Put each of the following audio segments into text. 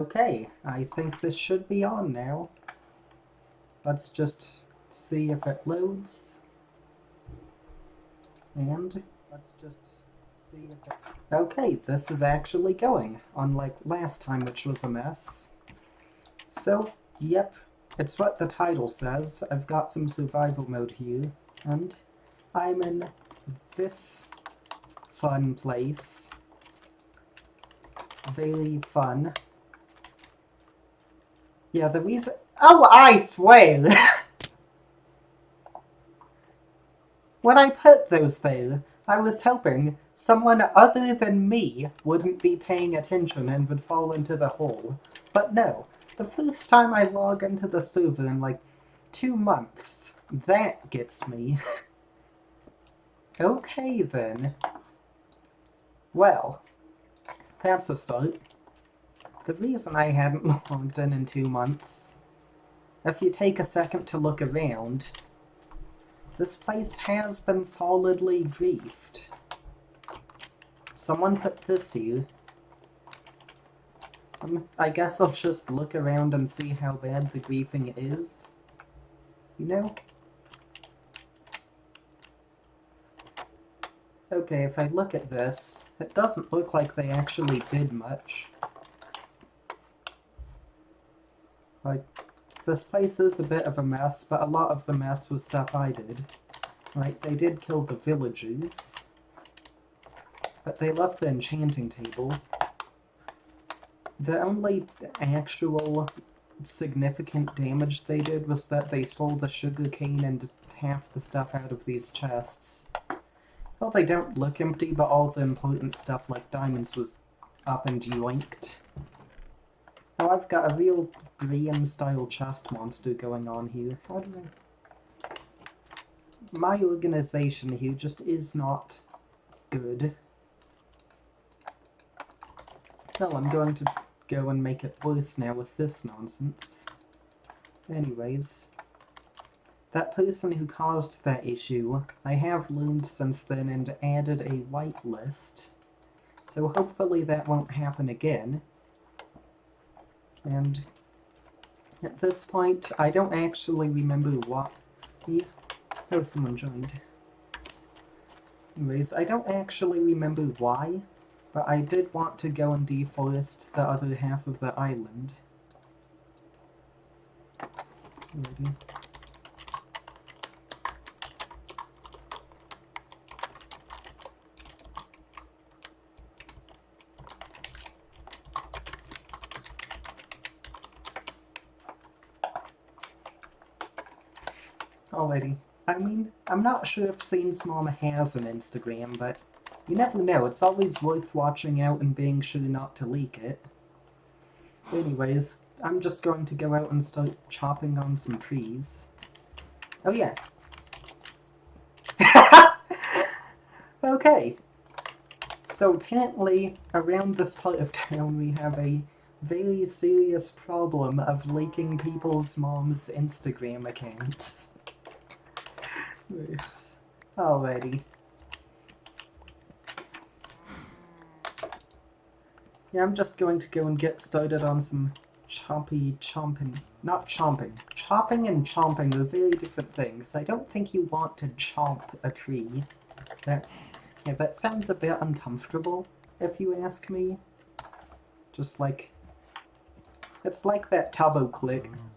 Okay, I think this should be on now. Let's just see if it loads. And let's just see if it... Okay, this is actually going, unlike last time, which was a mess. So, yep, it's what the title says. I've got some survival mode here, and I'm in this fun place. Very fun. Yeah, the reason... Oh, I swear! When I put those there, I was hoping someone other than me wouldn't be paying attention and would fall into the hole. But no, the first time I log into the server in like 2 months, that gets me. Okay then. Well, that's a start. The reason I hadn't logged in 2 months, if you take a second to look around, this place has been solidly griefed. Someone put this here. I guess I'll just look around and see how bad the griefing is. You know? Okay, if I look at this, it doesn't look like they actually did much. Like, this place is a bit of a mess, but a lot of the mess was stuff I did. Like, they did kill the villagers, but they left the enchanting table. The only actual significant damage they did was that they stole the sugarcane and half the stuff out of these chests. Well, they don't look empty, but all the important stuff like diamonds was up and yoinked. Now I've got a real Graham-style chest monster going on here. How do I... My organization here just is not good. Well, I'm going to go and make it worse now with this nonsense. Anyways, that person who caused that issue, I have learned since then and added a whitelist, so hopefully that won't happen again. And at this point, I don't actually remember what... Oh, someone joined. Anyways, I don't actually remember why, but I did want to go and deforest the other half of the island. Alrighty. Alrighty. I mean, I'm not sure if Sane's mom has an Instagram, but you never know. It's always worth watching out and being sure not to leak it. Anyways, I'm just going to go out and start chopping on some trees. Oh yeah. Okay. So apparently, around this part of town we have a very serious problem of leaking people's moms' Instagram accounts. Yes. Alrighty. Yeah, I'm just going to go and get started on some chomping. Not chomping. Chopping and chomping are very different things. I don't think you want to chomp a tree. That sounds a bit uncomfortable, if you ask me. Just like... It's like that Tabo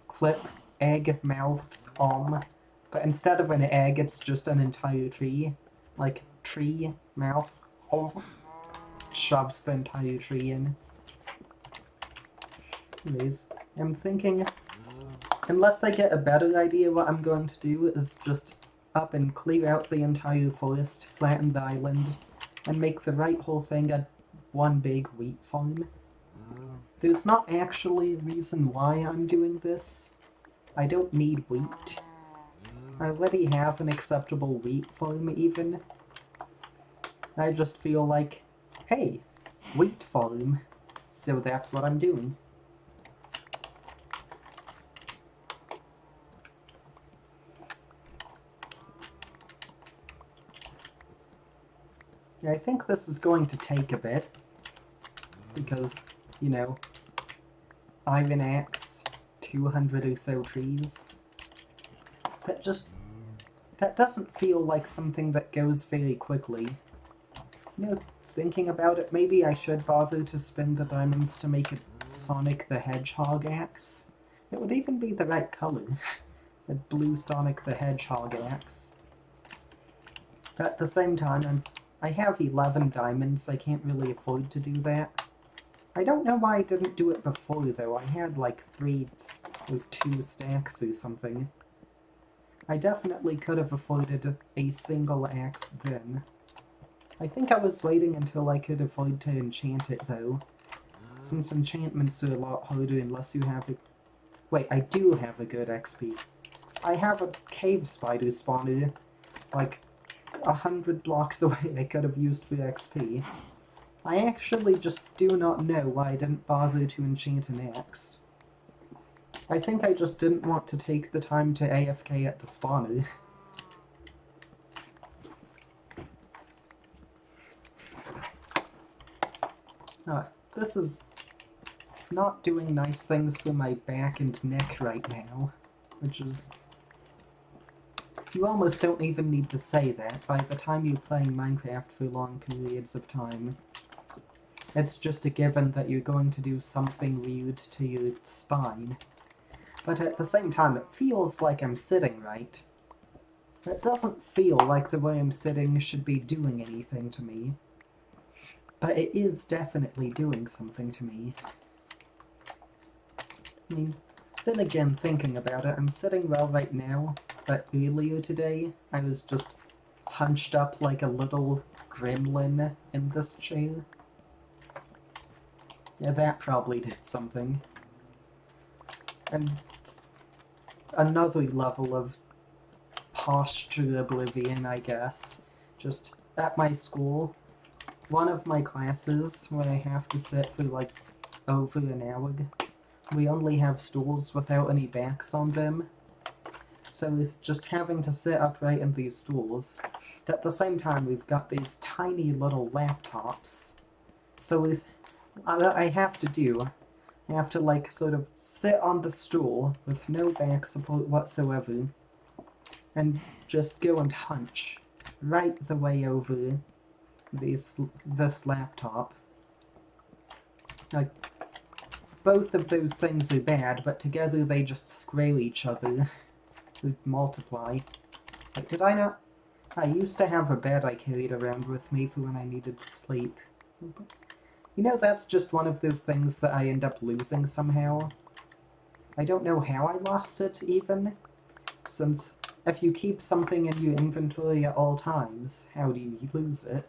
clip, egg, mouth, but instead of an egg, it's just an entire tree. Like, tree, mouth, shoves the entire tree in. Anyways, I'm thinking, unless I get a better idea, what I'm going to do is just up and clear out the entire forest, flatten the island, and make the right whole thing a one big wheat farm. There's not actually a reason why I'm doing this. I don't need wheat. I already have an acceptable wheat farm even. I just feel like, hey, wheat farm. So that's what I'm doing. I think this is going to take a bit, because, you know, iron axe, 200 or so trees. That doesn't feel like something that goes very quickly. You know, thinking about it, maybe I should bother to spend the diamonds to make a Sonic the Hedgehog axe. It would even be the right color. A blue Sonic the Hedgehog axe. But at the same time, I have 11 diamonds, I can't really afford to do that. I don't know why I didn't do it before, though. I had like 3 or 2 stacks or something. I definitely could have afforded a single axe then. I think I was waiting until I could afford to enchant it, though. Since enchantments are a lot harder unless you have a... Wait, I do have a good XP. I have a cave spider spawner, like 100 blocks away I could have used for XP. I actually just do not know why I didn't bother to enchant an axe. I think I just didn't want to take the time to AFK at the spawner. This is not doing nice things for my back and neck right now, which is... You almost don't even need to say that by the time you're playing Minecraft for long periods of time. It's just a given that you're going to do something weird to your spine. But at the same time, it feels like I'm sitting right. It doesn't feel like the way I'm sitting should be doing anything to me. But it is definitely doing something to me. I mean, then again, thinking about it, I'm sitting well right now, but earlier today, I was just hunched up like a little gremlin in this chair. Yeah, that probably did something. And another level of posture oblivion, I guess. Just at my school, one of my classes, when I have to sit for like over an hour, we only have stools without any backs on them. So it's just having to sit upright in these stools. At the same time, we've got these tiny little laptops. So I have to like sort of sit on the stool with no back support whatsoever and just go and hunch right the way over this laptop. Like, both of those things are bad, but together they just scale each other. Would multiply. Like, did I not? I used to have a bed I carried around with me for when I needed to sleep. You know, that's just one of those things that I end up losing somehow. I don't know how I lost it, even. Since, if you keep something in your inventory at all times, how do you lose it?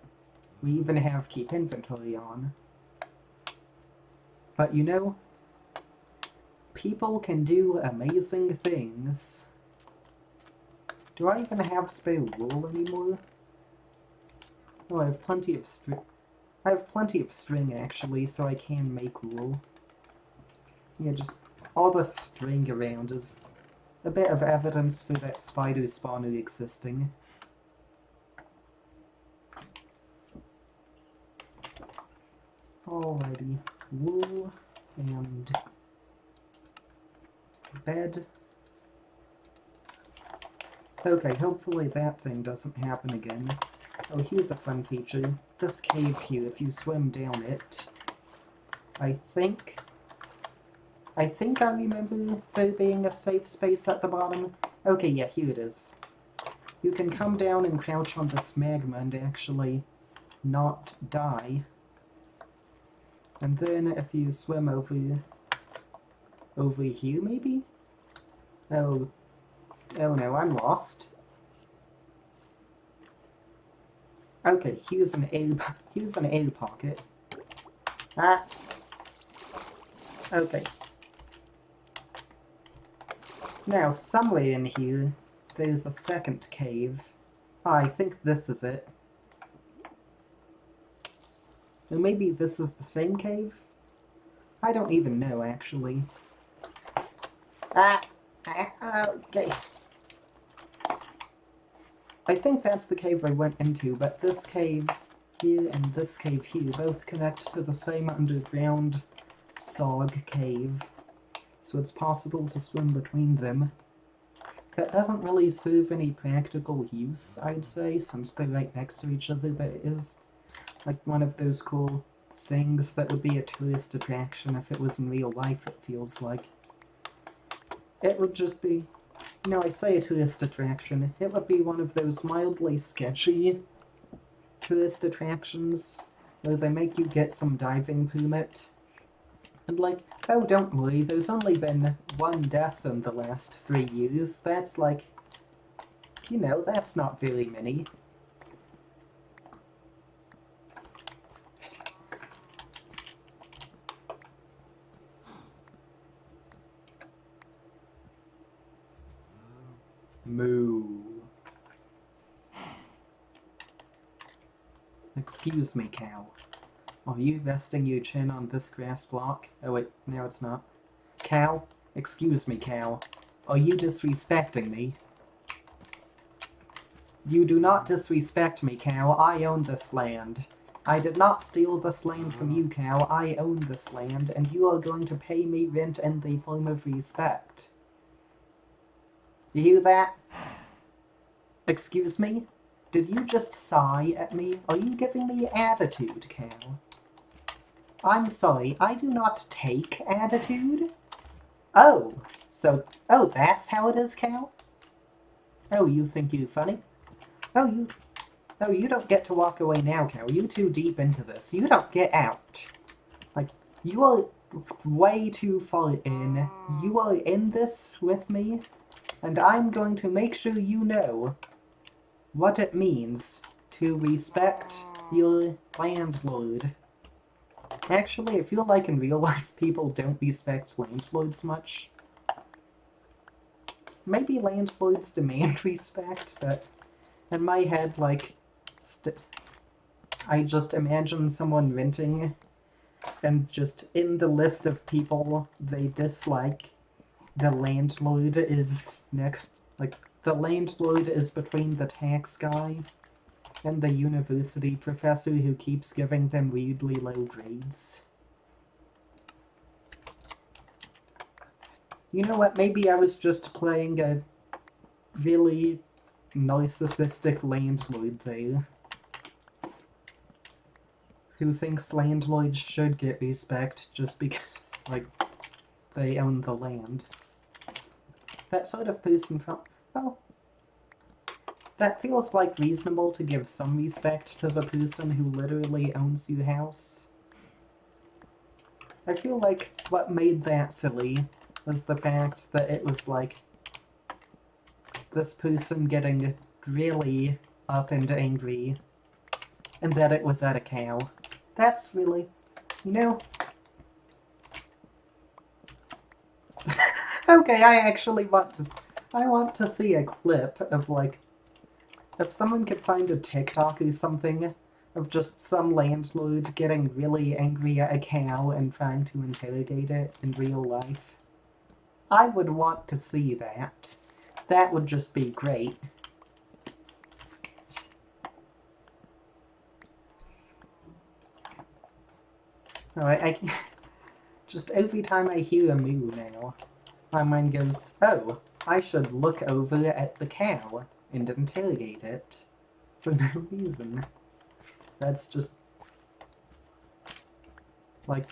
We even have keep inventory on. But you know, people can do amazing things. Do I even have spare wool anymore? Oh, I have plenty of string. I have plenty of string, actually, so I can make wool. Yeah, just all the string around is a bit of evidence for that spider spawner existing. Alrighty, wool and bed. Okay, hopefully that thing doesn't happen again. Oh, here's a fun feature. This cave here, if you swim down it, I think I remember there being a safe space at the bottom. Okay, yeah, here it is. You can come down and crouch on this magma and actually not die. And then if you swim over here, maybe? Oh no, I'm lost. Okay, here's an air pocket. Ah. Okay. Now, somewhere in here, there's a second cave. I think this is it. Or maybe this is the same cave? I don't even know, actually. Okay. I think that's the cave I went into, but this cave here and this cave here both connect to the same underground Sog cave. so it's possible to swim between them. That doesn't really serve any practical use, I'd say, since they're right next to each other, but it is like one of those cool things that would be a tourist attraction if it was in real life, it feels like. It would just be, I say a tourist attraction, it would be one of those mildly sketchy tourist attractions where they make you get some diving permit. And like, oh, don't worry, there's only been one death in the last 3 years. That's like, that's not very many. Moo. Excuse me, cow. Are you resting your chin on this grass block? Oh wait, no it's not. Cow? Excuse me, cow. Are you disrespecting me? You do not disrespect me, cow. I own this land. I did not steal this land from you, cow. I own this land, and you are going to pay me rent in the form of respect. You hear that? Excuse me? Did you just sigh at me? Are you giving me attitude, cow? I'm sorry, I do not take attitude. Oh, that's how it is, cow? Oh, you think you're funny? Oh, you don't get to walk away now, cow. You're too deep into this. You don't get out. Like, you are way too far in. You are in this with me, and I'm going to make sure you know what it means to respect your landlord. Actually, I feel like in real life people don't respect landlords much. Maybe landlords demand respect, but in my head, like, I just imagine someone renting, and just in the list of people they dislike, the landlord is next. Like, the landlord is between the tax guy and the university professor who keeps giving them weirdly low grades. You know what, maybe I was just playing a really narcissistic landlord there, who thinks landlords should get respect just because, like, they own the land. That sort of person well, that feels like reasonable to give some respect to the person who literally owns your house. I feel like what made that silly was the fact that it was like this person getting really up and angry, and that it was at a cow. That's really, Okay, I want to see a clip of, like, if someone could find a TikTok or something of just some landlord getting really angry at a cow and trying to interrogate it in real life. I would want to see that. That would just be great. Alright, just every time I hear a moo now, my mind goes, oh, I should look over at the cow and interrogate it for no reason. That's just, like,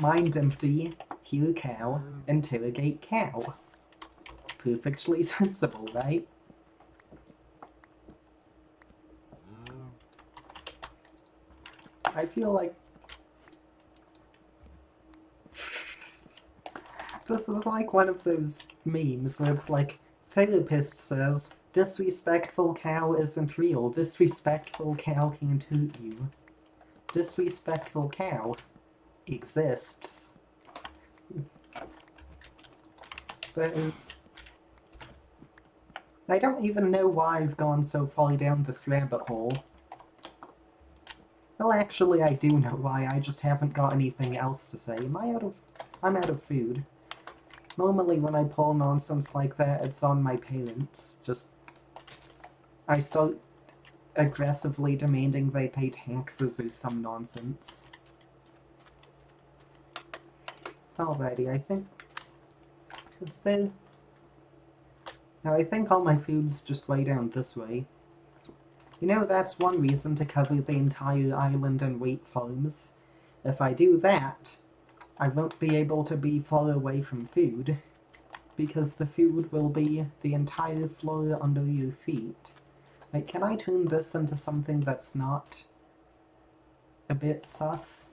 mind empty, hear cow, interrogate cow. Perfectly sensible, right? I feel like this is like one of those memes where it's like, therapist says, disrespectful cow isn't real, disrespectful cow can't hurt you. Disrespectful cow exists. That is... I don't even know why I've gone so far down this rabbit hole. Well, actually, I do know why, I just haven't got anything else to say. I'm out of food. Normally when I pull nonsense like that, it's on my parents. I start aggressively demanding they pay taxes or some nonsense. Alrighty, I think... Is there... Now, I think all my food's just way down this way. You know, that's one reason to cover the entire island in wheat farms. If I do that, I won't be able to be far away from food, because the food will be the entire floor under your feet. Like, can I turn this into something that's not a bit sus?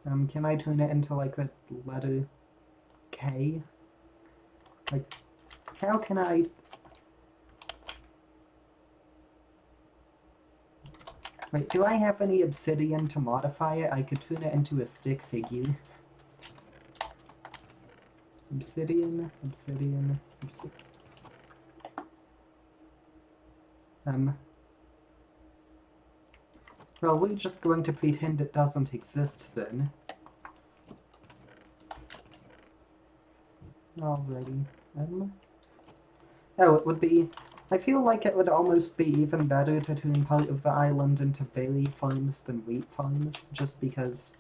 Can I turn it into, like, the letter K? Like, how can I... Wait, do I have any obsidian to modify it? I could turn it into a stick figure. Obsidian, obsidian, obsidian. Well, we're just going to pretend it doesn't exist then. Alrighty. Oh, it would be... I feel like it would almost be even better to turn part of the island into berry farms than wheat farms, just because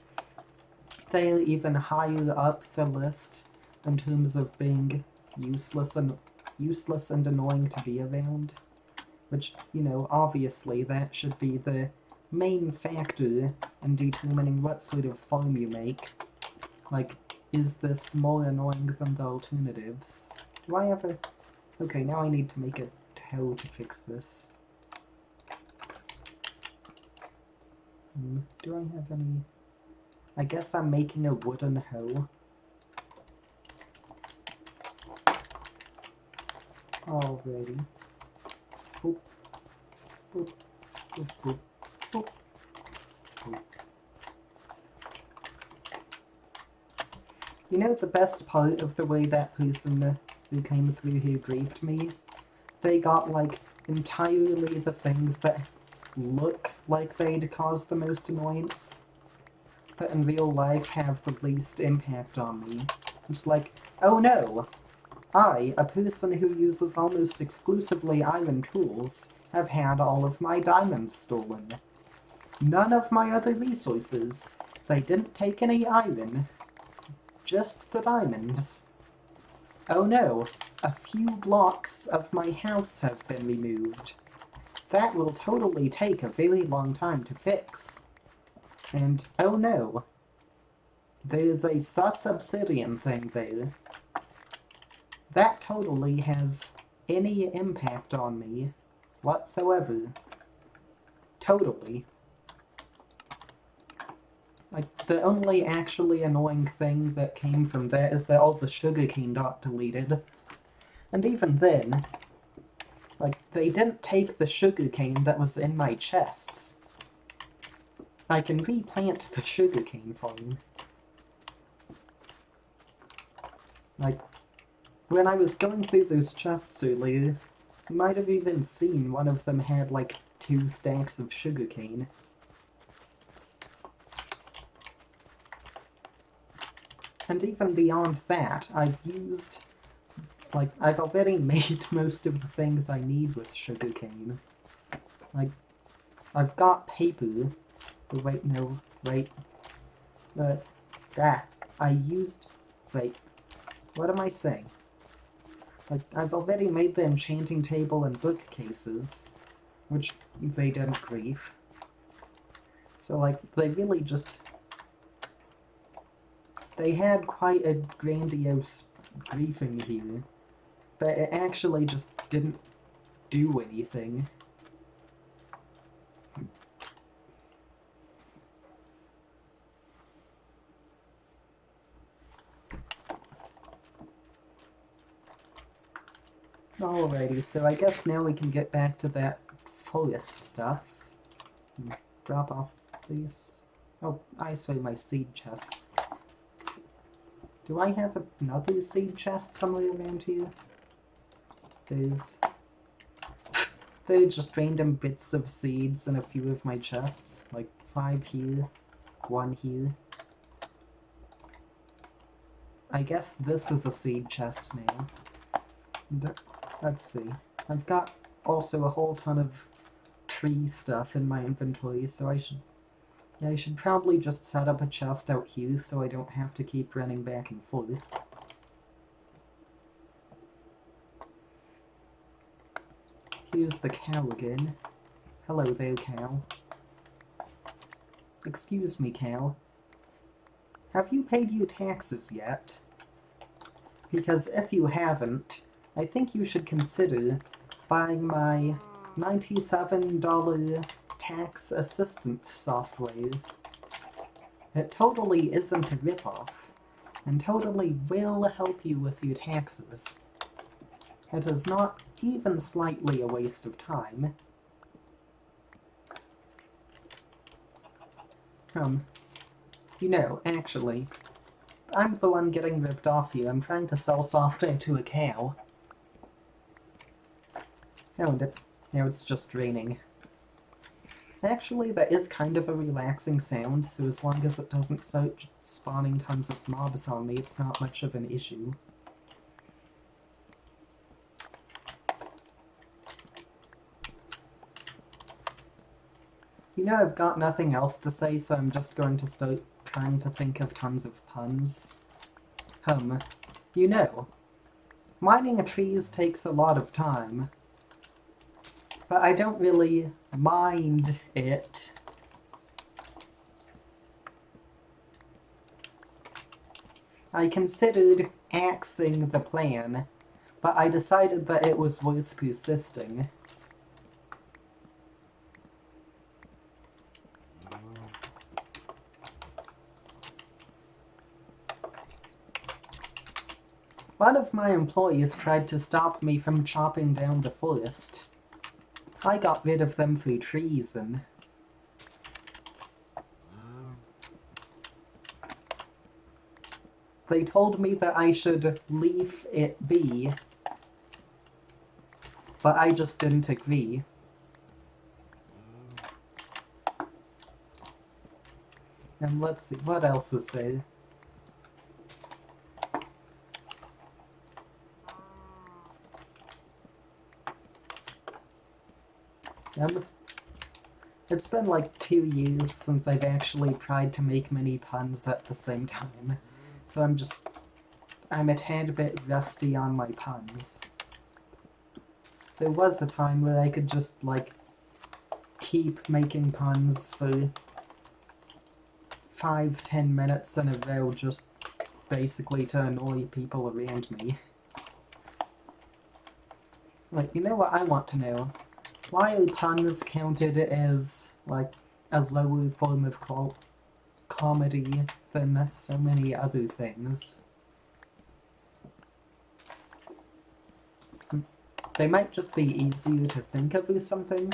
they're even higher up the list in terms of being useless and annoying to be around. Which, you know, obviously that should be the main factor in determining what sort of farm you make. Like, is this more annoying than the alternatives? Do I ever... Okay, now I need to make a hoe to fix this. Do I have any... I guess I'm making a wooden hoe. Alrighty. Boop. Boop. Boop. Boop. Boop. Boop. You know the best part of the way that person who came through here griefed me? They got, like, entirely the things that look like they'd cause the most annoyance, but in real life have the least impact on me. It's like, oh no! I, a person who uses almost exclusively iron tools, have had all of my diamonds stolen. None of my other resources. They didn't take any iron. Just the diamonds. Oh no, a few blocks of my house have been removed. That will totally take a very long time to fix. And oh no, there's a sus obsidian thing there. That totally has any impact on me whatsoever. Totally. Like, the only actually annoying thing that came from that is that all the sugarcane got deleted. And even then, like, they didn't take the sugarcane that was in my chests. I can replant the sugarcane farm. Like, when I was going through those chests earlier, you might have even seen one of them had, like, 2 stacks of sugarcane. And even beyond that, I've used... Like, I've already made most of the things I need with sugarcane. Like, I've got paper... Oh, wait, no, wait. I used... Wait, what am I saying? Like, I've already made the enchanting table and bookcases, which they didn't grief. So, like, they really just... They had quite a grandiose griefing here, but it actually just didn't do anything. Alrighty, so I guess now we can get back to that forest stuff. Drop off these. Oh, I swear my seed chests. Do I have another seed chest somewhere around here? They're just random bits of seeds in a few of my chests. Like 5 here, 1 here. I guess this is a seed chest now. Let's see. I've got also a whole ton of tree stuff in my inventory, so I should Yeah, I should probably just set up a chest out here so I don't have to keep running back and forth. Here's the cow again. Hello there, cow. Excuse me, cow. Have you paid your taxes yet? Because if you haven't, I think you should consider buying my $97 tax assistance software. It totally isn't a ripoff, and totally will help you with your taxes. It is not even slightly a waste of time. You know, actually, I'm the one getting ripped off here. I'm trying to sell software to a cow. Oh, and it's just raining. Actually, that is kind of a relaxing sound, so as long as it doesn't start spawning tons of mobs on me, it's not much of an issue. You know, I've got nothing else to say, so I'm just going to start trying to think of tons of puns. You know, mining trees takes a lot of time, but I don't really mind it. I considered axing the plan, but I decided that it was worth persisting. One of my employees tried to stop me from chopping down the forest. I got rid of them for treason. They told me that I should leave it be, but I just didn't agree. And let's see, what else is there? It's been like 2 years since I've actually tried to make many puns at the same time, so I'm a tad bit rusty on my puns. There was a time where I could just, like, keep making puns for 5-10 minutes in a row just basically to annoy people around me. Like, you know what I want to know? Why are puns counted as, like, a lower form of comedy than so many other things? They might just be easier to think of or something.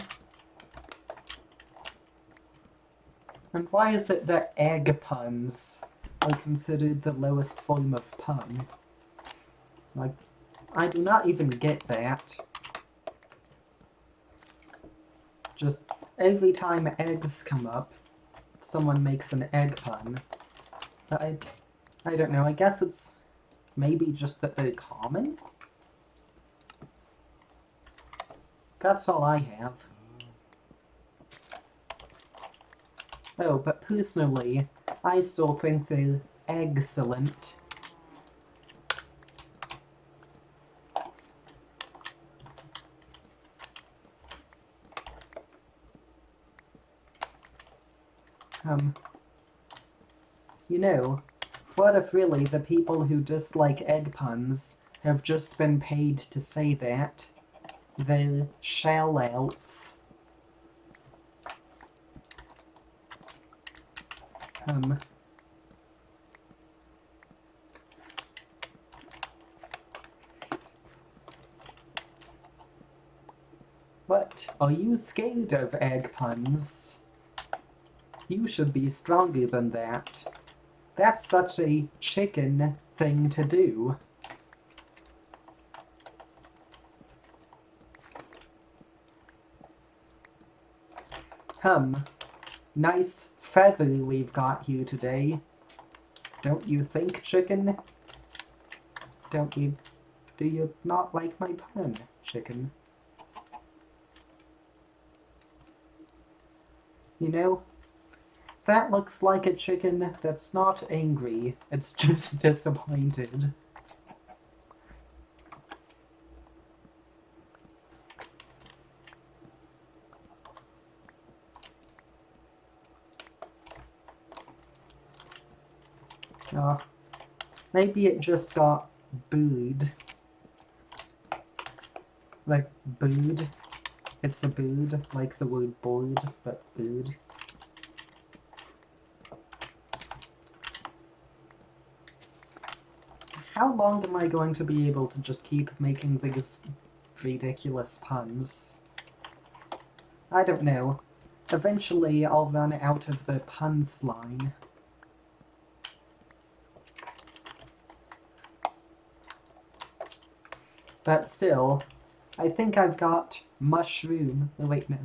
And why is it that egg puns are considered the lowest form of pun? Like, I do not even get that. Just every time eggs come up, someone makes an egg pun. But I don't know, I guess it's maybe just that they're common? That's all I have. Oh, but personally, I still think they're excellent. You know, what if really the people who dislike egg puns have just been paid to say that? They're shell-outs. What? Are you scared of egg puns? You should be stronger than that. That's such a chicken thing to do. Nice feather we've got here today. Don't you think, chicken? Do you not like my pun, chicken? You know, That looks like a chicken that's not angry. It's just disappointed. Maybe it just got booed. Like, booed. It's a booed, like the word bored, but booed. How long am I going to be able to just keep making these ridiculous puns? I don't know. Eventually I'll run out of the puns line. But still, I think I've got mushroom. Oh, wait, no.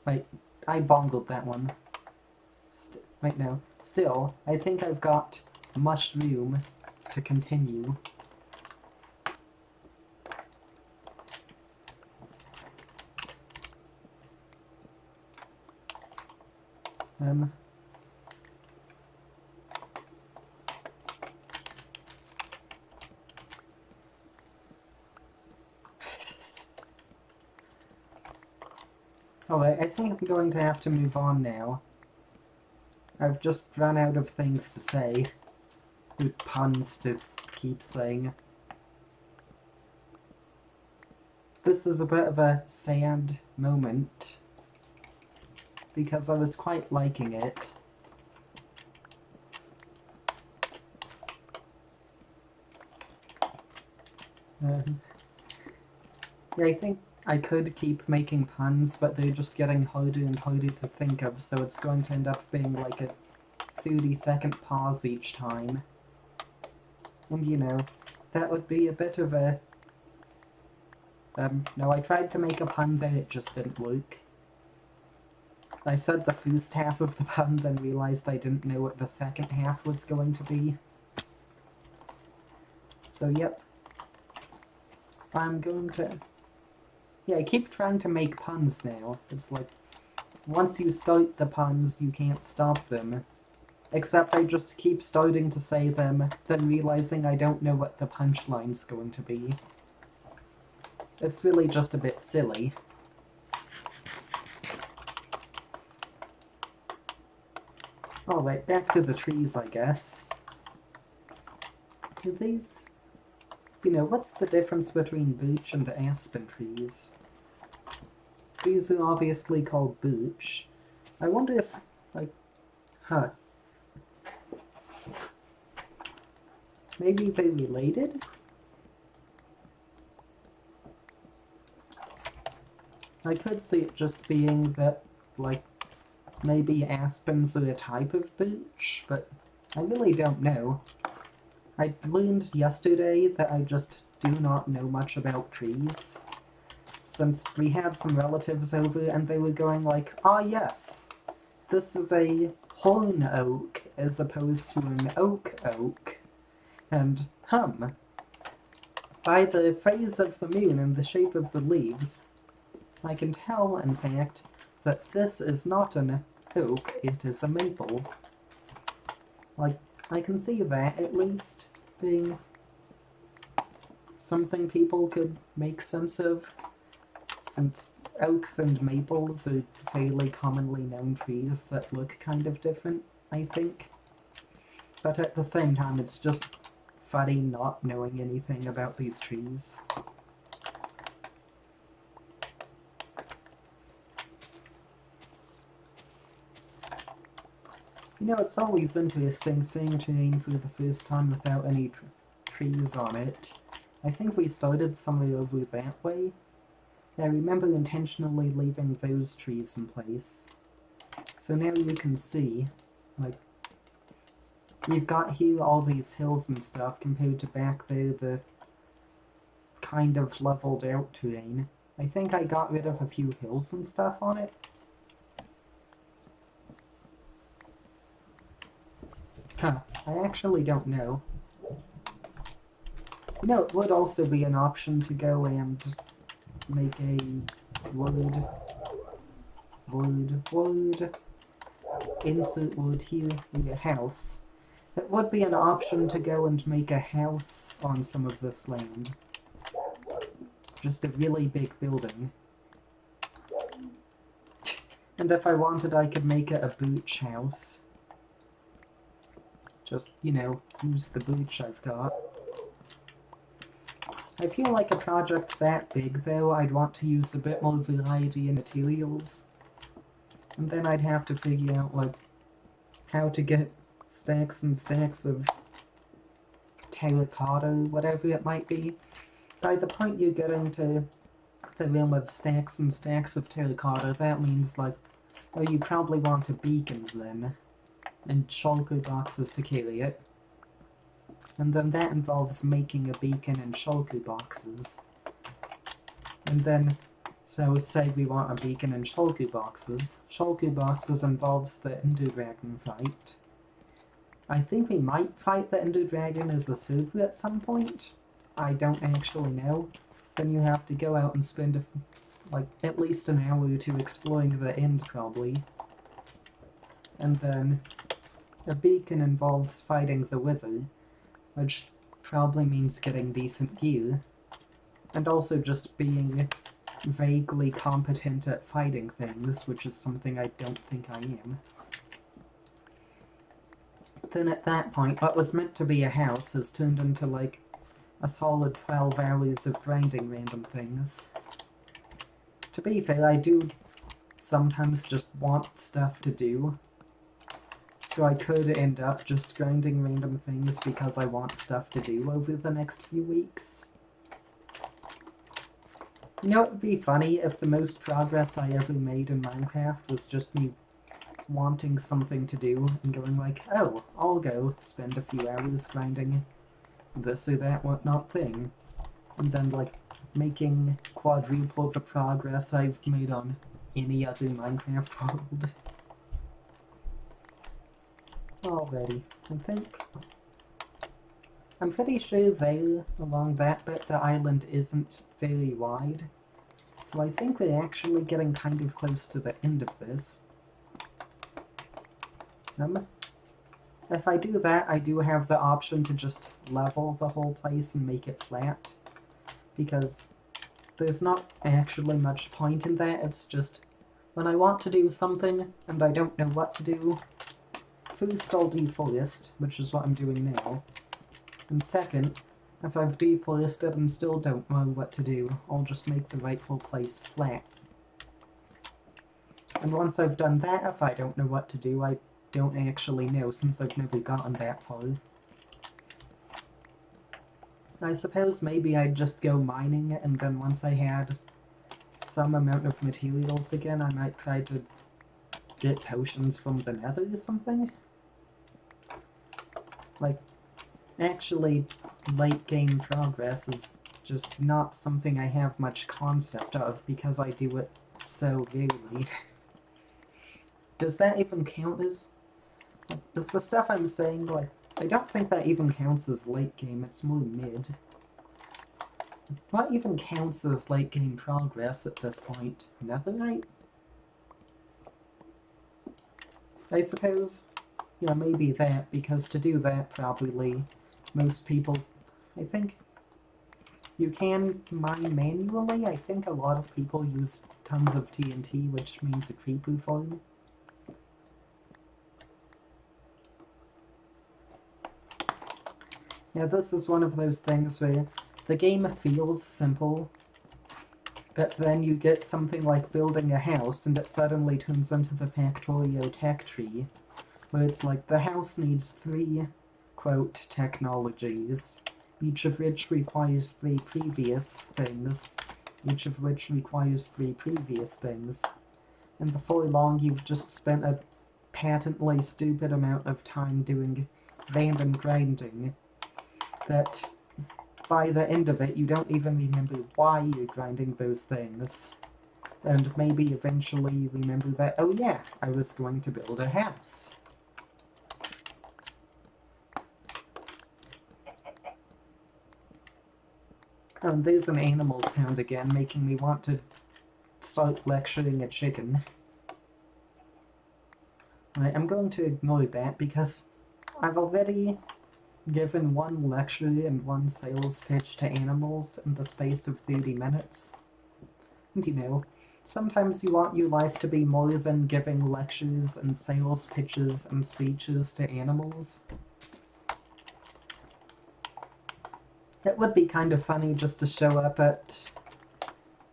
Wait, I bongled that one. Wait, no. Still, I think I've got mushroom to continue. Alright, I think I'm going to have to move on now. I've just run out of things to say. Good puns to keep saying. This is a bit of a sad moment, because I was quite liking it. Yeah, I think I could keep making puns, but they're just getting harder and harder to think of, so it's going to end up being like a 30-second pause each time. And you know, that would be a bit of a... no, I tried to make a pun there, it just didn't work. I said the first half of the pun, then realized I didn't know what the second half was going to be. So yep. I'm going to... Yeah, I keep trying to make puns now. It's like, once you start the puns, you can't stop them. Except I just keep starting to say them, then realizing I don't know what the punchline's going to be. It's really just a bit silly. Alright, back to the trees, I guess. Are these... You know, what's the difference between birch and aspen trees? These are obviously called birch. I wonder if, like... Huh. Maybe they related? I could see it just being that, like, maybe aspens are a type of birch, but I really don't know. I learned yesterday that I just do not know much about trees. Since we had some relatives over and they were going like, ah yes, this is a horn oak as opposed to an oak. And, by the phase of the moon and the shape of the leaves, I can tell, in fact, that this is not an oak, it is a maple. Like, I can see that, at least, being something people could make sense of, since oaks and maples are fairly commonly known trees that look kind of different, I think. But at the same time, it's just funny not knowing anything about these trees. You know, it's always interesting seeing terrain for the first time without any trees on it. I think we started somewhere over that way. I remember intentionally leaving those trees in place. So now you can see, like, we've got here all these hills and stuff compared to back there the kind of leveled out terrain. I think I got rid of a few hills and stuff on it. Huh, I actually don't know. You know, it would also be an option to go and make a wood, insert wood here, make a house. It would be an option to go and make a house on some of this land. Just a really big building. And if I wanted, I could make it a booch house. Just, you know, use the booch I've got. I feel like a project that big, though, I'd want to use a bit more variety in materials. And then I'd have to figure out, like, how to get stacks and stacks of terracotta, whatever it might be. By the point you get into the realm of stacks and stacks of terracotta, that means, like, well, you probably want a beacon then, and shulker boxes to carry it. And then that involves making a beacon and shulker boxes. And then, so say we want a beacon and shulker boxes. Shulker boxes involves the Ender Dragon fight. I think we might fight the Ender Dragon as a server at some point. I don't actually know. Then you have to go out and spend like at least an hour or two exploring the end probably. And then a beacon involves fighting the Wither, which probably means getting decent gear. And also just being vaguely competent at fighting things, which is something I don't think I am. Then at that point, what was meant to be a house has turned into like a solid 12 hours of grinding random things. To be fair, I do sometimes just want stuff to do. So I could end up just grinding random things because I want stuff to do over the next few weeks. You know, it would be funny if the most progress I ever made in Minecraft was just me wanting something to do and going like, oh, I'll go spend a few hours grinding this or that whatnot thing. And then, like, making quadruple the progress I've made on any other Minecraft world. Already, I'm pretty sure there, along that bit, the island isn't very wide. So I think we're actually getting kind of close to the end of this. If I do that, I do have the option to just level the whole place and make it flat. Because there's not actually much point in that, it's just when I want to do something and I don't know what to do, first I'll deforest, which is what I'm doing now. And second, if I've deforested and still don't know what to do, I'll just make the rightful place flat. And once I've done that, if I don't know what to do, I don't actually know since I've never gotten that far. I suppose maybe I'd just go mining, and then once I had some amount of materials again, I might try to get potions from the nether or something. Like, actually, late game progress is just not something I have much concept of because I do it so rarely. Does that even count as... Is the stuff I'm saying, like, I don't think that even counts as late game, it's more mid. What even counts as late game progress at this point? Netherite? I suppose, yeah, maybe that, because to do that probably most people, I think, you can mine manually. I think a lot of people use tons of TNT, which means a creeper farm. Yeah, this is one of those things where the game feels simple, but then you get something like building a house and it suddenly turns into the Factorio tech tree, where it's like the house needs 3, quote, technologies, each of which requires 3 previous things, each of which requires 3 previous things. And before long you've just spent a patently stupid amount of time doing random grinding that by the end of it you don't even remember why you're grinding those things. And maybe eventually you remember that, oh yeah, I was going to build a house. Oh, and there's an animal sound again, making me want to start lecturing a chicken. Right, I'm going to ignore that because I've already given one lecture and one sales pitch to animals in the space of 30 minutes. And you know, sometimes you want your life to be more than giving lectures and sales pitches and speeches to animals. It would be kind of funny just to show up at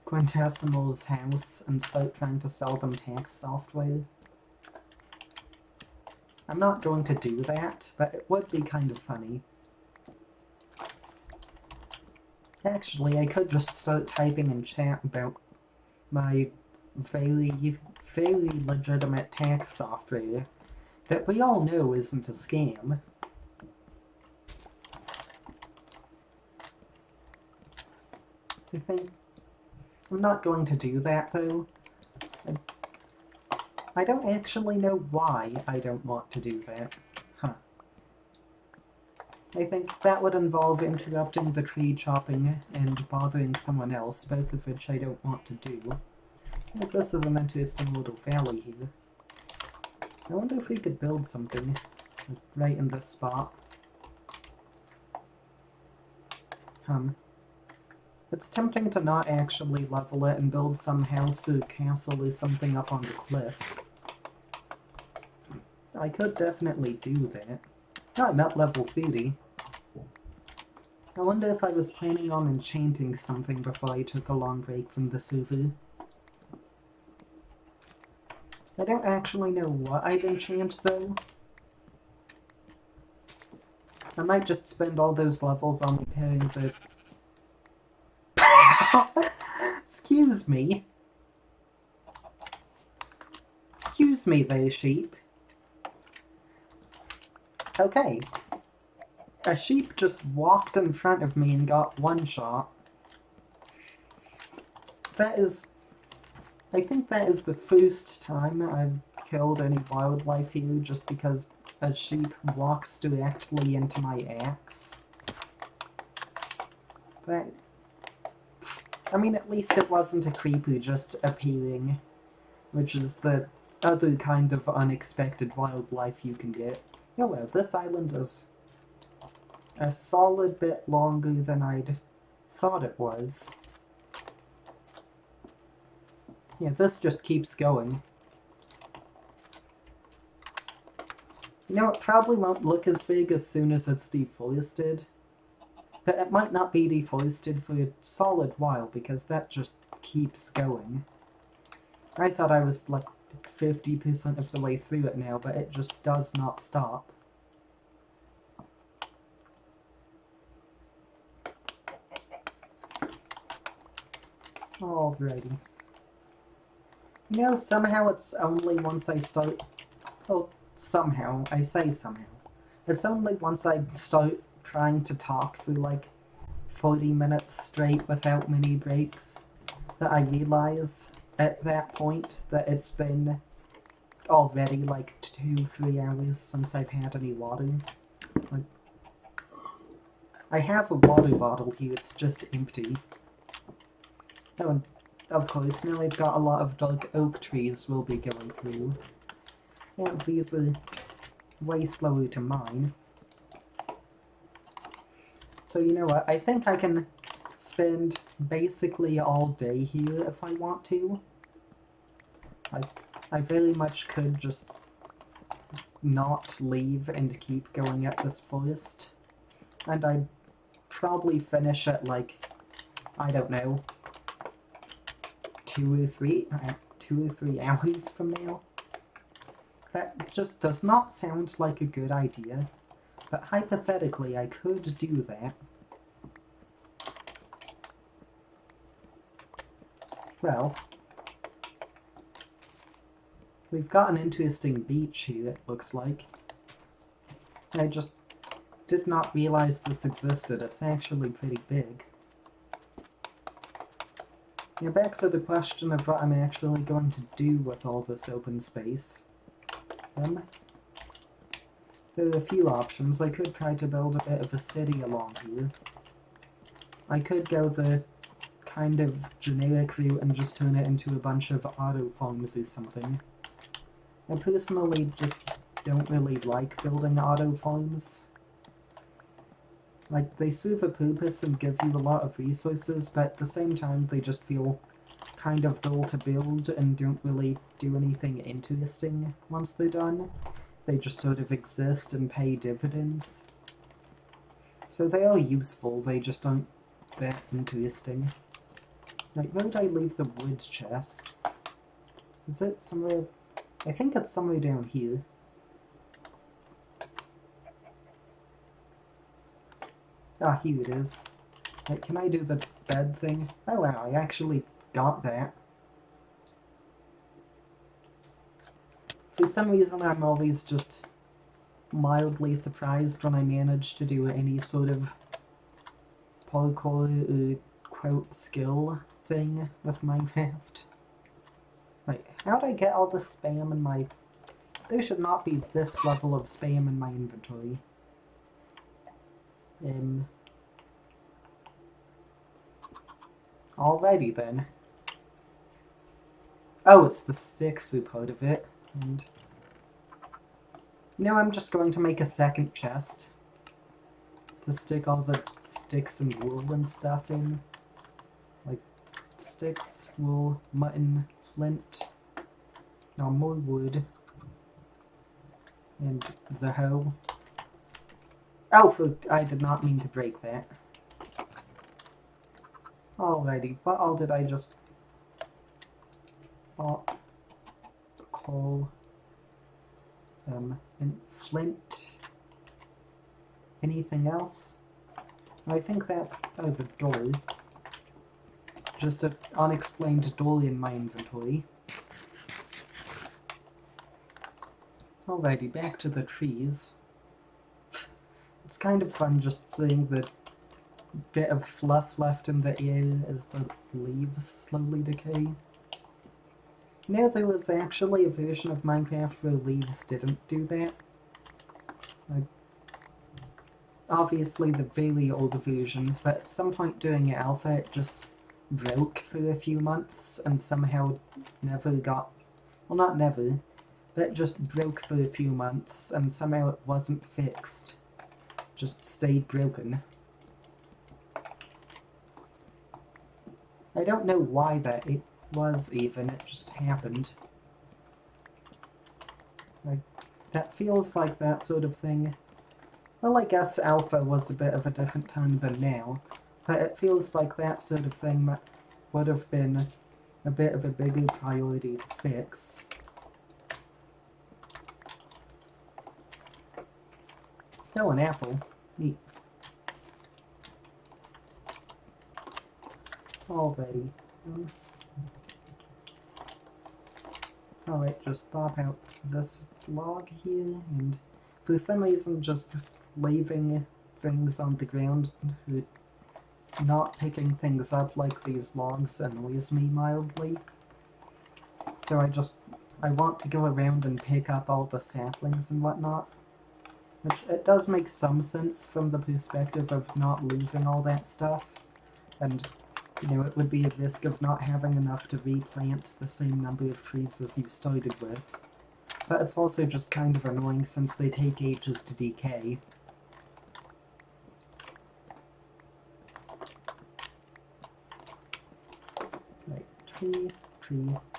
Quintessimo's house and start trying to sell them tax software. I'm not going to do that, but it would be kind of funny. Actually, I could just start typing in chat about my very legitimate tax software that we all know isn't a scam. I think I'm not going to do that, though. I don't actually know why I don't want to do that. Huh. I think that would involve interrupting the tree chopping and bothering someone else, both of which I don't want to do. But this is an interesting little valley here. I wonder if we could build something right in this spot. It's tempting to not actually level it and build some house or castle or something up on the cliff. I could definitely do that. Oh, I'm at level 30. I wonder if I was planning on enchanting something before I took a long break from the server. I don't actually know what I'd enchant, though. I might just spend all those levels on repairing the... Excuse me. Excuse me there, sheep. Okay. A sheep just walked in front of me and got one shot. That is... I think that is the first time I've killed any wildlife here just because a sheep walks directly into my axe. That... I mean, at least it wasn't a creeper just appearing, which is the other kind of unexpected wildlife you can get. Oh well, this island is a solid bit longer than I'd thought it was. Yeah, this just keeps going. You know, it probably won't look as big as soon as it's deforested. But it might not be deforested for a solid while, because that just keeps going. I thought I was like 50% of the way through it now, but it just does not stop. Alrighty. You know, somehow it's only once I start... Well, somehow. I say somehow. It's only once I start trying to talk for like 40 minutes straight without mini breaks that I realize at that point that it's been already like 2-3 hours since I've had any water. Like, I have a water bottle here, it's just empty. Oh, and of course, now I've got a lot of dark oak trees we'll be going through. And these are way slower to mine. So you know what, I think I can spend basically all day here if I want to. I very much could just not leave and keep going at this forest. And I'd probably finish at like, I don't know, 2 or 3 hours from now. That just does not sound like a good idea. But hypothetically, I could do that. Well, we've got an interesting beach here, it looks like. I just did not realize this existed. It's actually pretty big. Now back to the question of what I'm actually going to do with all this open space. There are a few options. I could try to build a bit of a city along here. I could go the kind of generic route and just turn it into a bunch of auto farms or something. I personally just don't really like building auto farms. Like, they serve a purpose and give you a lot of resources, but at the same time they just feel kind of dull to build and don't really do anything interesting once they're done. They just sort of exist and pay dividends. So they are useful, they just aren't that interesting. Like, where would I leave the wood chest? Is it somewhere? I think it's somewhere down here. Ah, here it is. Wait, can I do the bed thing? Oh wow, I actually got that. For some reason I'm always just mildly surprised when I manage to do any sort of parkour quote skill thing with Minecraft. Wait, how'd I get all the spam in my... There should not be this level of spam in my inventory. Alrighty then. Oh, it's the sticks who part of it. And now I'm just going to make a second chest to stick all the sticks and wool and stuff in. Like, sticks, wool, mutton, flint. Now more wood. And the hoe. Oh, I did not mean to break that. Alrighty, what all did I just... coal... and flint... Anything else? I think that's... oh, the door. Just an unexplained door in my inventory. Alrighty, back to the trees. It's kind of fun just seeing the bit of fluff left in the air as the leaves slowly decay. You know, there was actually a version of Minecraft where leaves didn't do that. Like, obviously the very old versions, but at some point during alpha it just broke for a few months and somehow never got... well, not never, but it just broke for a few months and somehow it wasn't fixed. Just stayed broken. I don't know why that it was even, it just happened. Like, that feels like that sort of thing. Well, I guess alpha was a bit of a different time than now, but it feels like that sort of thing would have been a bit of a bigger priority to fix. Oh, an apple. Neat. Alrighty. Alright, just pop out this log here, and for some reason just leaving things on the ground, not picking things up like these logs annoys me mildly. So I want to go around and pick up all the saplings and whatnot. Which, it does make some sense from the perspective of not losing all that stuff, and, you know, it would be a risk of not having enough to replant the same number of trees as you started with. But it's also just kind of annoying since they take ages to decay. Right, tree,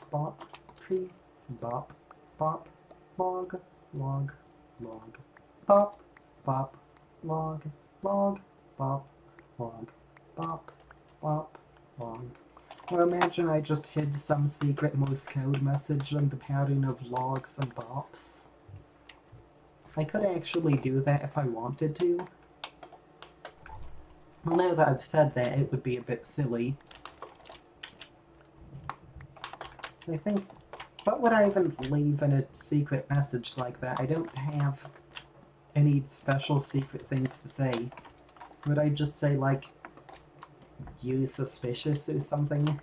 bop, log, log, log. Bop, bop, log, log, bop, log, bop, bop, log. Or imagine I just hid some secret Morse code message in the pattern of logs and bops. I could actually do that if I wanted to. Well, now that I've said that, it would be a bit silly. I think... what would I even leave in a secret message like that? I don't have any special secret things to say. Would I just say, like, you suspicious or something?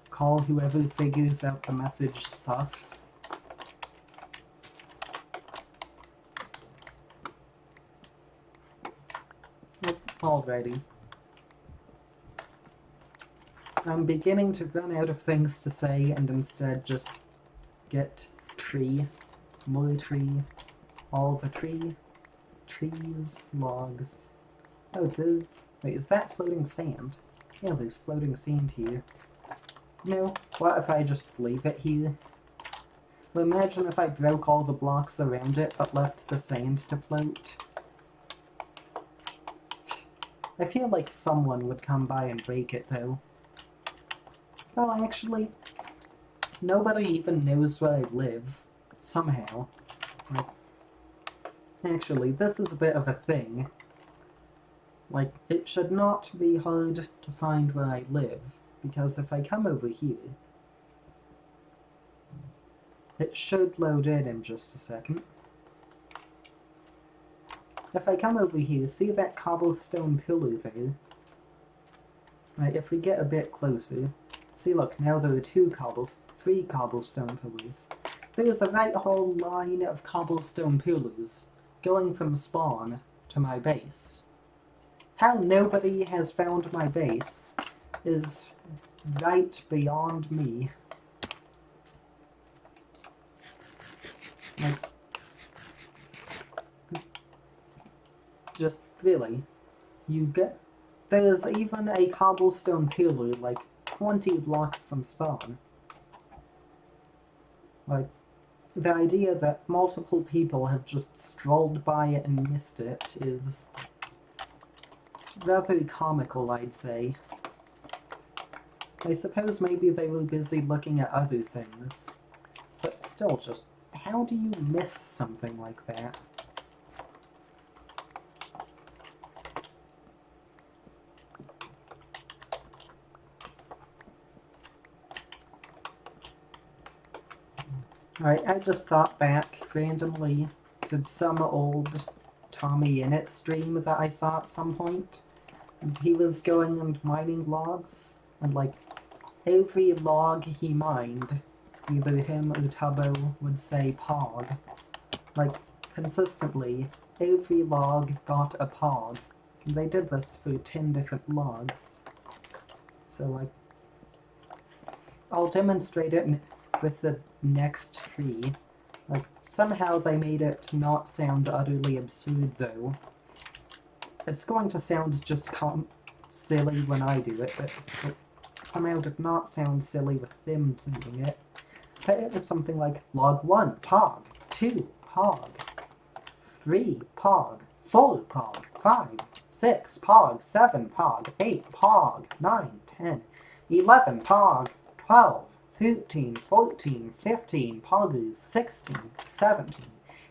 Call whoever figures out the message sus? Alrighty. I'm beginning to run out of things to say and instead just get tree, more tree, all the tree, trees, logs. Oh, there's... Wait, is that floating sand? Yeah, there's floating sand here. No, what if I just leave it here? Well, imagine if I broke all the blocks around it but left the sand to float. I feel like someone would come by and break it, though. Well, actually, nobody even knows where I live, somehow. Like, actually, this is a bit of a thing. Like, it should not be hard to find where I live, because if I come over here, it should load in just a second. If I come over here, see that cobblestone pillar there? Right, if we get a bit closer, see look, now there are three cobblestone pillars. There's a right whole line of cobblestone pillars going from spawn to my base. How nobody has found my base is right beyond me. Like, just really, there's even a cobblestone pillar like 20 blocks from spawn. Like, the idea that multiple people have just strolled by it and missed it is rather comical, I'd say. I suppose maybe they were busy looking at other things. But still, just how do you miss something like that? Alright, I just thought back randomly to some old Tommy Innit stream that I saw at some point. And he was going and mining logs, and like, every log he mined, either him or Tubbo would say pog. Like, consistently, every log got a pog. And they did this for 10 different logs. So like, I'll demonstrate it with the next tree. Like, somehow they made it not sound utterly absurd, though. It's going to sound just silly when I do it, but it somehow did not sound silly with them saying it. But it was something like, log 1, pog, 2, pog, 3, pog, 4, pog, 5, 6, pog, 7, pog, 8, pog, 9, 10, 11, pog, 12, 13, 14, 15, poggers, 16, 17,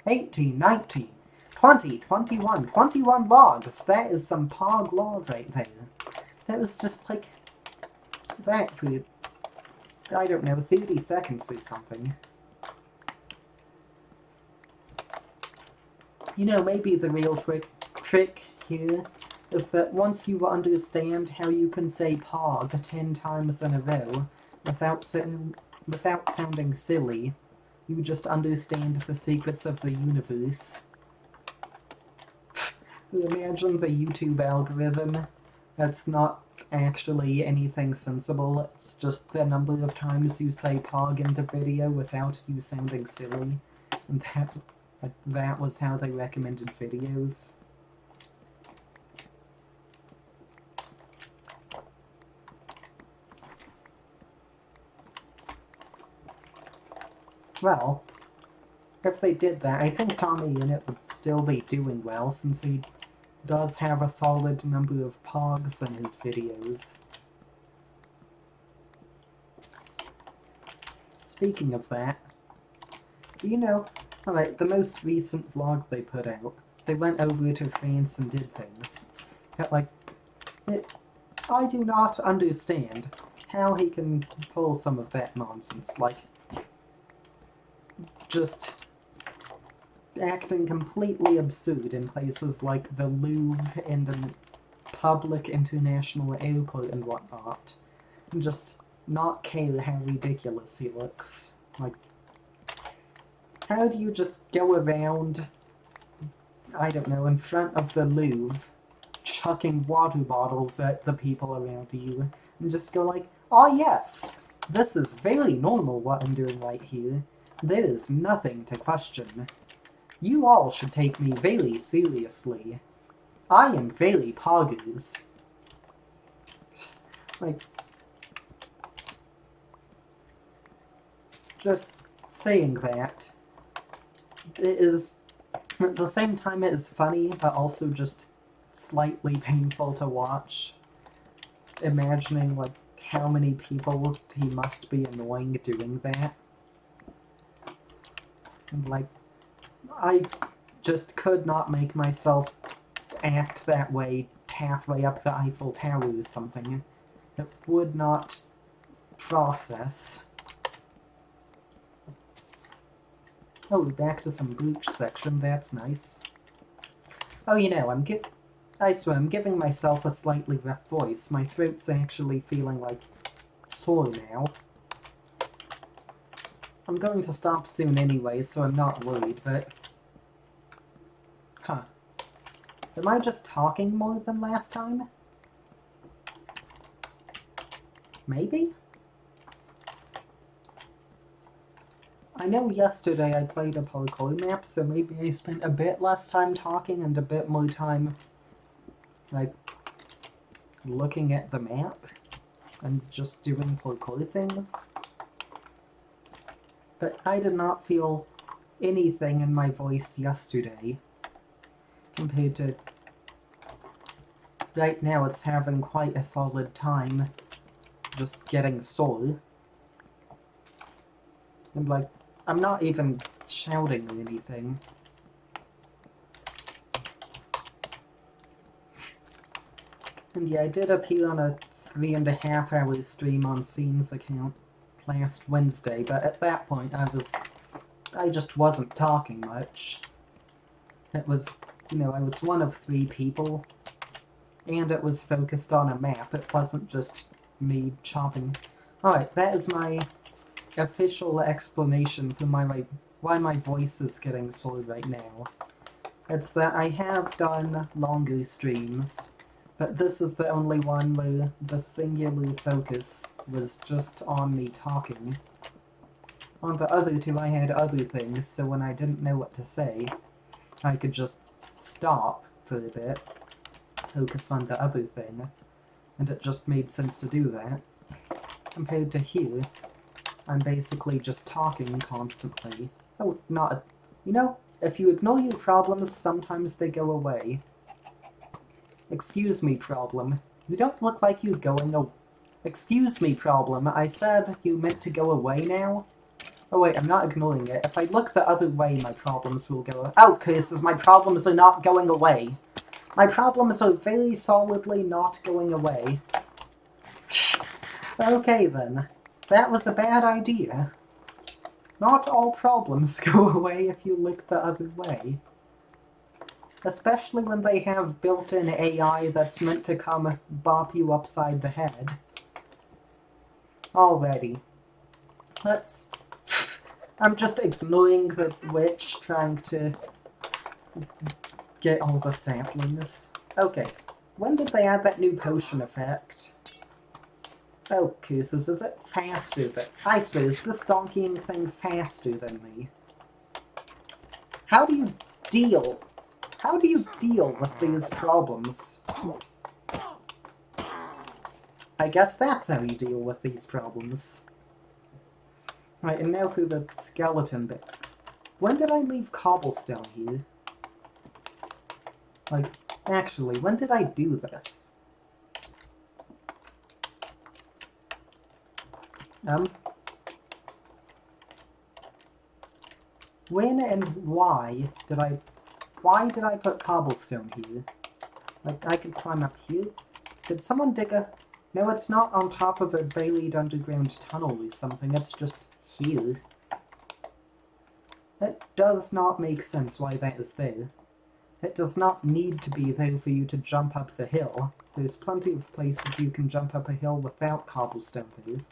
18, 19, 20, 21, 21 logs. That is some pog log right there. That was just like that for, I don't know, 30 seconds or something. You know, maybe the real trick here is that once you understand how you can say pog 10 times in a row without sounding silly, you just understand the secrets of the universe. Imagine the YouTube algorithm. That's not actually anything sensible, it's just the number of times you say pog in the video without you sounding silly. And that was how they recommended videos. Well, if they did that, I think Tommy Innit would still be doing well, since he does have a solid number of pogs in his videos. Speaking of that, do you know, alright, the most recent vlog they put out, they went over to France and did things. But, like, I do not understand how he can pull some of that nonsense, like, just acting completely absurd in places like the Louvre and a public international airport and whatnot, and just not care how ridiculous he looks. Like, how do you just go around, I don't know, in front of the Louvre, chucking water bottles at the people around you, and just go like, oh yes, this is very normal what I'm doing right here. There is nothing to question. You all should take me very seriously. I am very poggers. Like, just saying that, it is, at the same time it is funny, but also just slightly painful to watch. Imagining, like, how many people he must be annoying doing that. And, like, I just could not make myself act that way halfway up the Eiffel Tower or something. It would not process. Oh, back to some Bleach section, that's nice. Oh, you know, I swear, I'm giving myself a slightly rough voice. My throat's actually feeling, like, sore now. I'm going to stop soon anyway, so I'm not worried, but... Huh. Am I just talking more than last time? Maybe? I know yesterday I played a parkour map, so maybe I spent a bit less time talking and a bit more time, like, looking at the map and just doing parkour things. But I did not feel anything in my voice yesterday compared to right now. It's having quite a solid time just getting sore. And, like, I'm not even shouting or anything. And yeah, I did appear on a 3.5-hour stream on Scene's account last Wednesday, but at that point I just wasn't talking much. It was, you know, I was one of 3 people, and it was focused on a map. It wasn't just me chopping. Alright, that is my official explanation for why my voice is getting sore right now. It's that I have done longer streams, but this is the only one where the singular focus was just on me talking. On the other 2 I had other things, so when I didn't know what to say, I could just stop for a bit, focus on the other thing, and it just made sense to do that. Compared to here, I'm basically just talking constantly. Oh, you know, if you ignore your problems, sometimes they go away. Excuse me, problem. You don't look like you're going Excuse me, problem. I said you meant to go away now? Oh wait, I'm not ignoring it. If I look the other way, my problems will go away. Oh, curses, my problems are not going away. My problems are very solidly not going away. Okay then. That was a bad idea. Not all problems go away if you look the other way. Especially when they have built-in AI that's meant to come bop you upside the head. Alrighty. I'm just ignoring the witch trying to get all the saplings. Okay. When did they add that new potion effect? Oh, curses, is it faster than... I swear, is this donkeying thing faster than me? How do you deal with these problems? I guess that's how you deal with these problems. Right, and now for the skeleton bit. When did I leave cobblestone here? Like, actually, when did I do this? When and why did I put cobblestone here? Like, I could climb up here? Did someone dig a... No, it's not on top of a buried underground tunnel or something, it's just here. It does not make sense why that is there. It does not need to be there for you to jump up the hill. There's plenty of places you can jump up a hill without cobblestone there.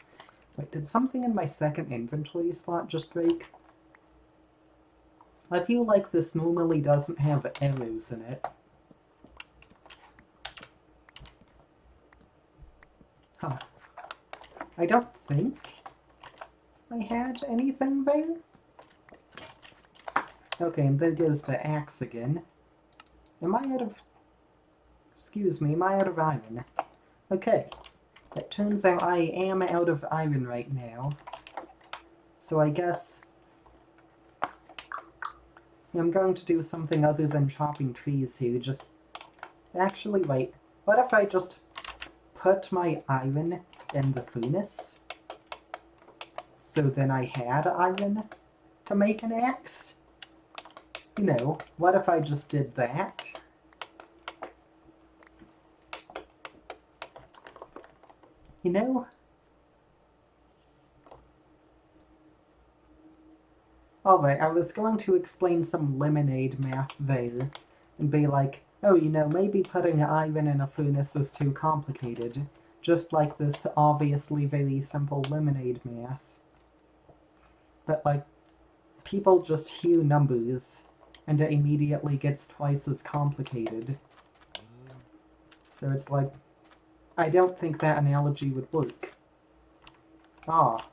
Wait, did something in my second inventory slot just break? I feel like this normally doesn't have arrows in it. Huh. I don't think I had anything there. Okay, and there goes the axe again. Am I out of... Excuse me, am I out of iron? Okay. It turns out I am out of iron right now. So I guess... I'm going to do something other than chopping trees here. Just... Actually, wait. What if I just put my iron in the furnace? So then I had iron to make an axe? You know, what if I just did that? You know? Alright, I was going to explain some lemonade math there, and be like, oh, you know, maybe putting iron in a furnace is too complicated, just like this obviously very simple lemonade math. But, like, people just hear numbers, and it immediately gets twice as complicated. So it's like, I don't think that analogy would work. Ah.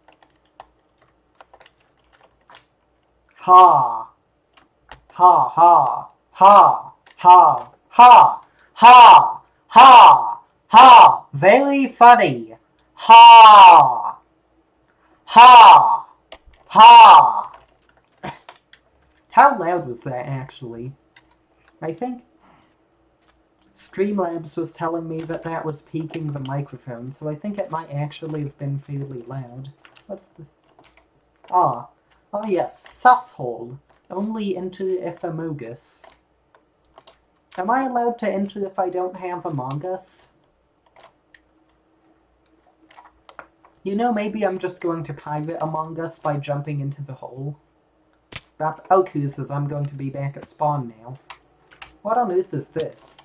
Ha! Ha ha! Ha! Ha! Ha! Ha! Ha! Ha! Very funny! Ha! Ha! Ha! How loud was that, actually? I think Streamlabs was telling me that that was peaking the microphone, so I think it might actually have been fairly loud. What's the... Ah. Ah yes, susshole. Only enter if Among Us. Am I allowed to enter if I don't have Among Us? You know, maybe I'm just going to pirate Among Us by jumping into the hole. Oku says I'm going to be back at spawn now. What on earth is this?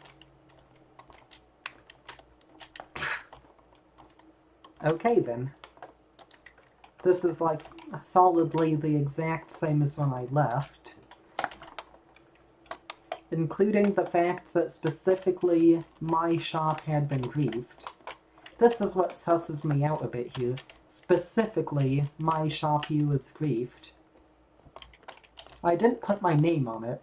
Okay then. This is like solidly the exact same as when I left. Including the fact that specifically my shop had been griefed. This is what susses me out a bit here. Specifically, my shop here was griefed. I didn't put my name on it.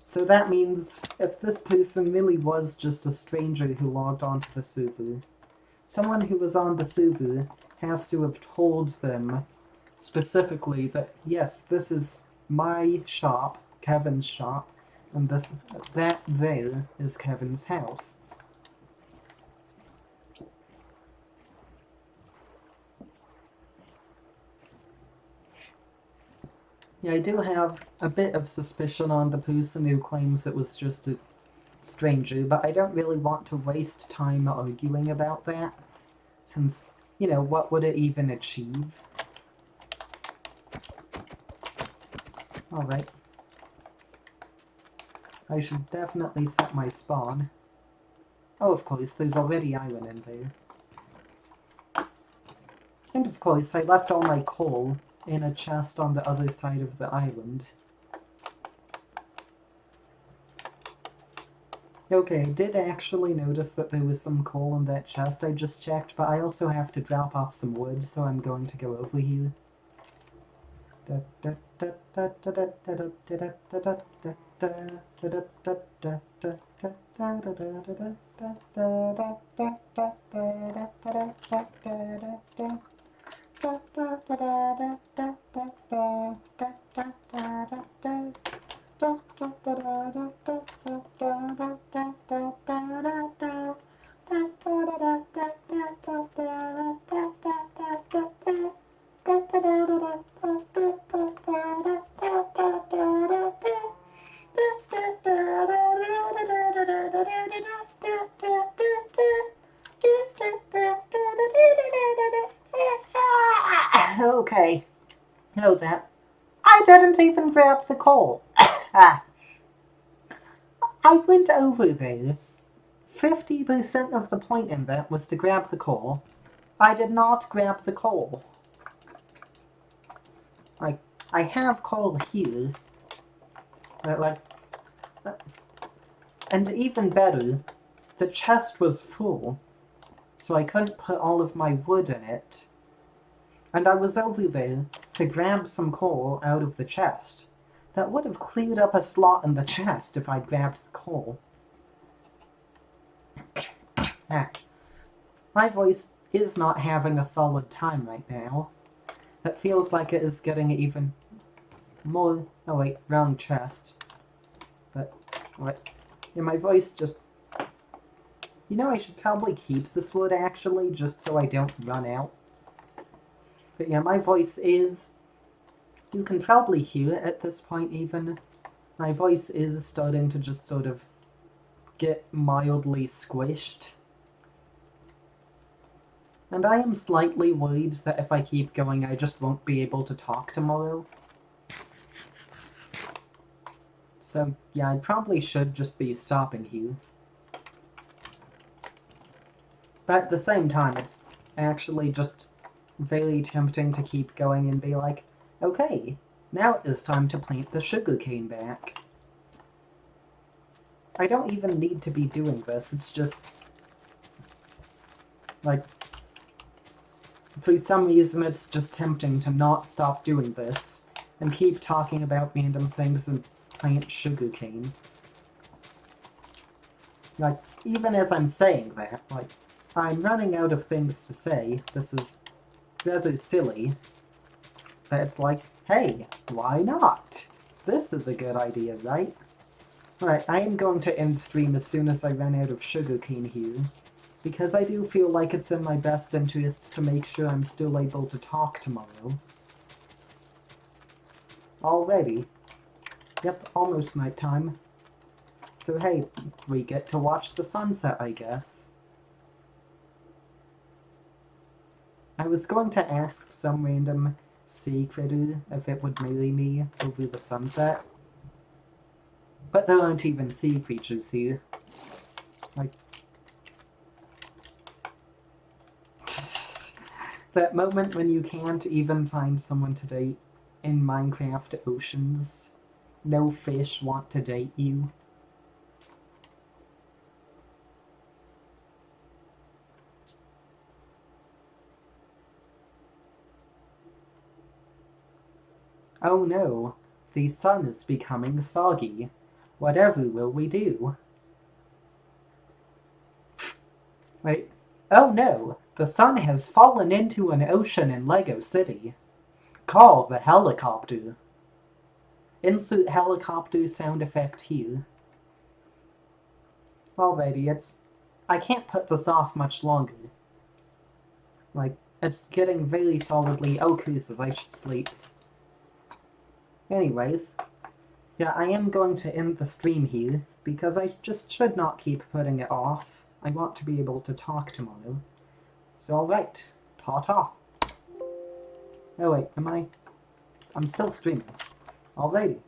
So that means if this person really was just a stranger who logged onto the server, someone who was on the server has to have told them specifically that, yes, this is my shop, Kevin's shop, and that there is Kevin's house. Yeah, I do have a bit of suspicion on the person who claims it was just a stranger, but I don't really want to waste time arguing about that, since, you know, what would it even achieve? Alright. I should definitely set my spawn. Oh, of course, there's already iron in there. And of course, I left all my coal in a chest on the other side of the island. Okay, I did actually notice that there was some coal in that chest I just checked, but I also have to drop off some wood, so I'm going to go over here. Okay. Know that. I didn't even grab the coal. I went over there. 50% of the point in that was to grab the coal. I did not grab the coal. I have coal here. And even better, the chest was full, so I couldn't put all of my wood in it. And I was over there to grab some coal out of the chest. That would have cleared up a slot in the chest if I'd grabbed the coal. Ah. My voice is not having a solid time right now. It feels like it is getting even more... Oh wait, wrong chest. But, what? Yeah, my voice just... You know, I should probably keep this wood, actually, just so I don't run out. But yeah, my voice is... You can probably hear it at this point, even. My voice is starting to just sort of get mildly squished. And I am slightly worried that if I keep going, I just won't be able to talk tomorrow. So, yeah, I probably should just be stopping here. But at the same time, it's actually just very tempting to keep going and be like, okay, now it is time to plant the sugarcane back. I don't even need to be doing this, it's just... like... For some reason, it's just tempting to not stop doing this, and keep talking about random things and plant sugarcane. Like, even as I'm saying that, like, I'm running out of things to say. This is rather silly. But it's like, hey, why not? This is a good idea, right? Alright, I am going to end stream as soon as I run out of sugarcane here. Because I do feel like it's in my best interest to make sure I'm still able to talk tomorrow. Already. Yep, almost nighttime. So hey, we get to watch the sunset, I guess. I was going to ask some random sea critter if it would marry me over the sunset. But there aren't even sea creatures here. Like... that moment when you can't even find someone to date in Minecraft Oceans. No fish want to date you. Oh no, the sun is becoming soggy. Whatever will we do? Wait, oh no, the sun has fallen into an ocean in Lego City. Call the helicopter. Insert helicopter sound effect here. Alrighty, I can't put this off much longer. Like, it's getting very solidly... Oh, curses, I should sleep. Anyways, yeah, I am going to end the stream here, because I just should not keep putting it off. I want to be able to talk tomorrow. So alright, ta-ta. Oh wait, I'm still streaming. Alrighty.